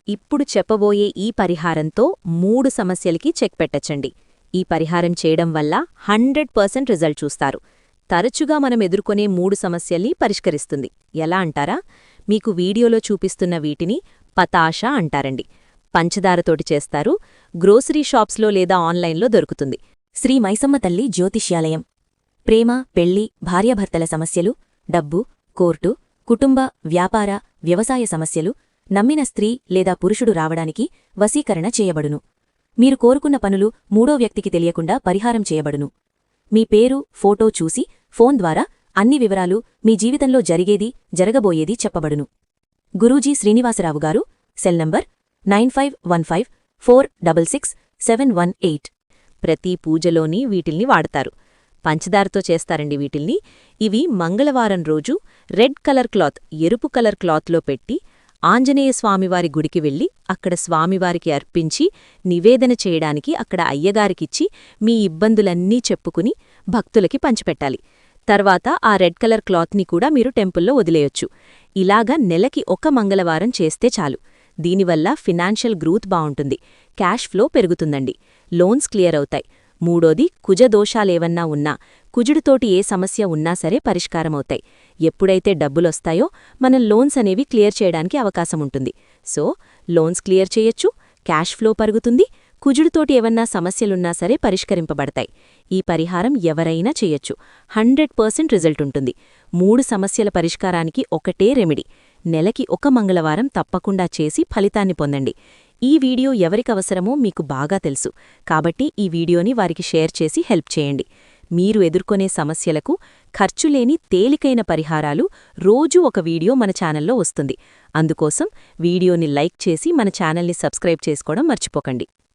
ఇప్పుడు చెప్పబోయే ఈ పరిహారంతో 3 సమస్యలకి చెక్ పెట్టచ్చండి. ఈ పరిహారం చేయడం వల్ల 100% రిజల్ట్ చూస్తారు. తరచుగా మనం ఎదుర్కొనే 3 సమస్యల్ని పరిష్కరిస్తుంది. ఎలా అంటారా? మీకు వీడియోలో చూపిస్తున్న వీటిని పతాషా అంటారండి. పంచదారతోటి చేస్తారు. గ్రోసరీ షాప్స్లో లేదా ఆన్లైన్లో దొరుకుతుంది. శ్రీ మైసమ్మ తల్లి జ్యోతిష్యాలయం. ప్రేమ, పెళ్లి, భార్యాభర్తల సమస్యలు, డబ్బు, కోర్టు, కుటుంబ, వ్యాపార, వ్యవసాయ సమస్యలు, నమ్మిన స్త్రీ లేదా పురుషుడు రావడానికి వశీకరణ చేయబడును. మీరు కోరుకున్న పనులు మూడో వ్యక్తికి తెలియకుండా పరిహారం చేయబడును. మీ పేరు, ఫోటో చూసి ఫోన్ ద్వారా అన్ని వివరాలు, మీ జీవితంలో జరిగేది, జరగబోయేది చెప్పబడును. గురూజీ శ్రీనివాసరావు గారు. Cell number 9515466718. ప్రతి పూజలోని వీటిల్ని వాడతారు. పంచదారతో చేస్తారండి వీటిల్ని. ఇవి మంగళవారం రోజు రెడ్ కలర్ క్లాత్, ఎరుపు కలర్ క్లాత్లో పెట్టి ఆంజనేయ స్వామివారి గుడికి వెళ్లి అక్కడ స్వామివారికి అర్పించి నివేదన చేయడానికి అక్కడ అయ్యగారికిచ్చి మీ ఇబ్బందులన్నీ చెప్పుకుని భక్తులకి పంచిపెట్టాలి. తర్వాత ఆ రెడ్ కలర్ క్లాత్ని కూడా మీరు టెంపుల్లో వదిలేయొచ్చు. ఇలాగా నెలకి 1 మంగళవారం చేస్తే చాలు. దీనివల్ల ఫినాన్షియల్ గ్రోత్ బావుంటుంది. క్యాష్ ఫ్లో పెరుగుతుందండి. లోన్స్ క్లియర్ అవుతాయి. మూడోది, కుజదోషాలేవన్నా ఉన్నా, కుజుడితోటి ఏ సమస్య ఉన్నా సరే పరిష్కారమవుతాయి. ఎప్పుడైతే డబ్బులొస్తాయో మనం లోన్స్ అనేవి క్లియర్ చేయడానికి అవకాశముంటుంది. సో లోన్స్ క్లియర్ చేయొచ్చు, క్యాష్ ఫ్లో పరుగుతుంది, కుజుడితోటి ఏవన్నా సమస్యలున్నా సరే పరిష్కరింపబడతాయి. ఈ పరిహారం ఎవరైనా చేయొచ్చు. 100% రిజల్ట్ ఉంటుంది. 3 సమస్యల పరిష్కారానికి ఒకటే రెమెడీ. నెలకి 1 మంగళవారం తప్పకుండా చేసి ఫలితాన్ని పొందండి. ఈ వీడియో ఎవరికవసరమో మీకు బాగా తెలుసు. కాబట్టి ఈ వీడియోని వారికి షేర్ చేసి హెల్ప్ చేయండి. మీరు ఎదుర్కొనే సమస్యలకు ఖర్చులేని తేలికైన పరిహారాలు రోజూ ఒక వీడియో మన ఛానల్లో వస్తుంది. అందుకోసం వీడియోని లైక్ చేసి మన ఛానల్ని సబ్స్క్రైబ్ చేసుకోవడం మర్చిపోకండి.